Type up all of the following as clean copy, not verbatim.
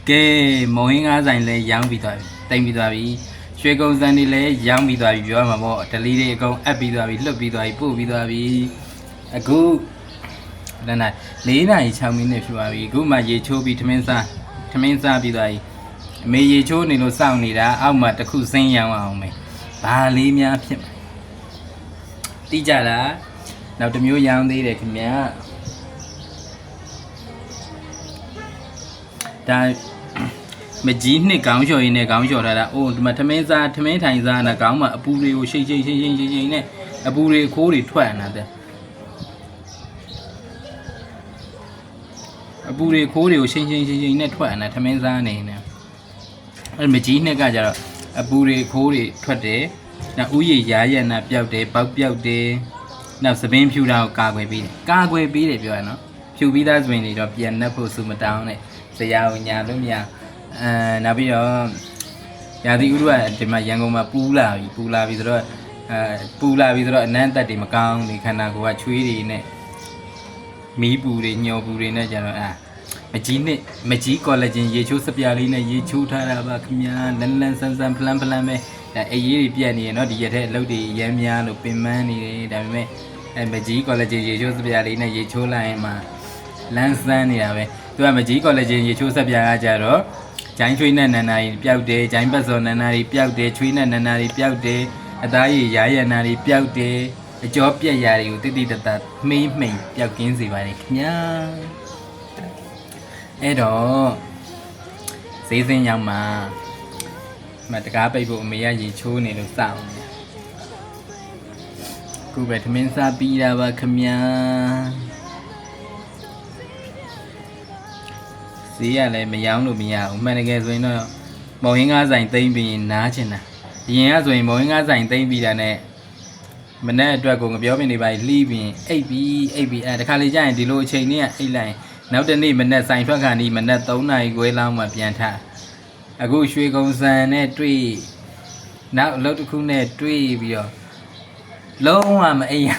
ကဲမော်ဟင်းကားဆိုင်လဲရောင်းပြီးသွားပြီတိမ်ပြီးသွားပြီရွှေကုံစံတွေလဲရောင်းပြီးသွားပြီပြောမှာပေါ့ဒလီတွေအကုန်အပ်ပြီးသွားပြီလွတ်ပြီးသွားပြီပို့ပြီးသွားပြီအခုလည်းနိုင်4 နာရီ6 မိနစ်ဖြစ်သွားပြီအခုမှရေချိုးပြီးထမင်းစားပြီးသွားပြီအမေရေချိုးနေလို့စောင့်နေတာအောက်မှာတစ်ခုစင်းရောင်းအောင်မယ်ဘာလေးများဖြစ်မှာတိကြလားနောက်တစ်မျိုးရောင်းသေးတယ်ခင်ဗျာဒါမကြီးနှစ်ကောင်းလျှော်ရင်းနဲ့ကောင်းလျှော်ထားတာအိုးဒီမှာထမင်းထိုင်စားတာကောင်းမှာအပူတွေကိုရှိန်နဲ့အပူတွေခိုးတွေထွက်နေတာတဲ့အပူတွေခိုးတွေကိုရှိန်နဲ့ထွက်နေတာထမင်းစားနေနေအဲ့မကြီးနှစ်ကကြတော့အပူတွေခိုးတွေထွက်တယ်နောက်ဥယျာရားရနာပျောက်တယ်ပေါက်ပျောက်တယ်နောက်သပင်းဖြူတာကိုကာကွယ်ပေးတယ်ပြောရနော်ဖြူပြီးသားသပင်းတွေတော့ပြန်နှက်ဖို့စုမတောင်းနဲ့ဇရာကိုညာလို့မရနောက်ပြီးတော့ရာသီဥတုကဒီမှာရန်ကုန်မှာပူလာပြီဆိုတော့အနံ့တက်တွေမကောင်းနေခန္ဓာကိုယ်ကချွေးတွေနဲ့မီးပူတွေညှော်ပူတွေနဲ့ကြတော့မကြီးကော်လာဂျင်ရေချိုးစပြားလေးနဲ့ရေချိုးထားတာပါခင်ဗျာလန်းဆန်းဖလန်းပဲအေးရေးတွေပြက်နေရနော်ဒီရက်ထဲအလုပ်တွေရမ်းများလို့ပင်ပန်းနေတယ်ဒါပေမဲ့မကြီးကော်လာဂျင်ရေချိုးစပြားလေးနဲ့ရေချိုးလိုက်ရင်မှလန်းဆန်းနေတာပဲသူကမကြီးကော်လာဂျင်ရေချိုးစပြားကကြတော့ဂျိုင်းချွေးနဲ့နန္နာရီပျောက်တယ်ဂျိုင်းပတ်စော်နန္နာရီပျောက်တယ်ချွေးနဲ့နန္နာရီပျောက်တယ်အသားရည်ရာရနာရီပျောက်တယ်အကျော်ပြက်ရာတွေကိုတိတမှိမ့်ပျောက်ကင်းစေပါတယ်ခင်ဗျာအဲ့တော့ဈေးစင်းရောက်မှာမတကားပိတ်ဖို့အမေကရေချိုးနေလို့စောင့်နေခုပဲသမင်းစားပြီးတာပါခင်ဗျာဈေးရလည်းမရောင်းလို့မရဘူးမှန်တကယ်ဆိုရင်တော့မော်ဟင်းကားဆိုင်သိမ့်ပြီးနားချင်တာအရင်ကဆိုရင်မော်ဟင်းကားဆိုင်သိမ့်ပြီးတာနဲ့မနေ့အတွက်ကိုငပြောပင်တွေပါလှီးပြီးအိပ်ပြီးတခါလေကြာရင်ဒီလိုအချိန်နဲ့အိပ်လိုက်နောက်တနေ့မနေ့ဆိုင်ထွက်ခါနီးမနေ့3 နာရီခွဲလောက်မှပြန်ထအခုရွှေကုံစံနဲ့တွေ့နောက်အလုပ်တစ်ခုနဲ့တွေ့ပြီးတော့လုံးဝမအိပ်ရ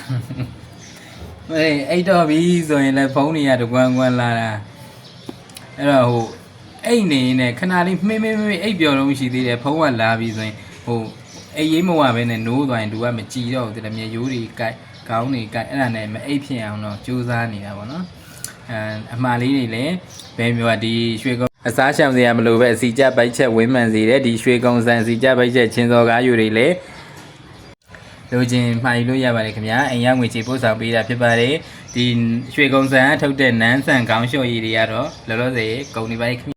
အိပ်တော့ပြီဆိုရင်လည်းဖုန်းတွေကတကွမ်းလာတာအဲ့တော့ဟိုအိတ်နေနဲ့ခဏလေးမှင်းအိတ်ပြော်လုံးရှိသေးတယ်ဖုံးကလာပြီဆိုရင်ဟိုအိတ်ရေးမဝပဲနဲ့နိုးသွားရင်သူကမကြည်တော့ဘူးတဲ့မြေရိုးတွေကြိုက်ခေါင်းတွေကြိုက်အဲ့ဒါနဲ့မအိတ်ဖြစ်အောင်တော့ကြိုးစားနေတာပေါ့နော်အမှားလေးတွေလည်းဘယ်မျိုးကဒီရွှေကုန်းအစားရှောင်စရာမလိုပဲအစီကြပိုက်ချက်ဝင်းမှန်စီတယ်ဒီရွှေကုန်းစံအစီကြပိုက်ချက်ချင်းစော်ကားယူတွေလည်းလိုချင်မှာယူလို့ရပါတယ်ခင်ဗျာအိမ်ရောက်ငွေချေပို့ဆောင်ပေးတာဖြစ်ပါတယ်ဒီရွှေကုံစံထုတ်တဲ့နန်းဆန်ခေါင်းလျှော်ရည်တွေကတော့လောလောဆယ်ကုန်နေပါပြီ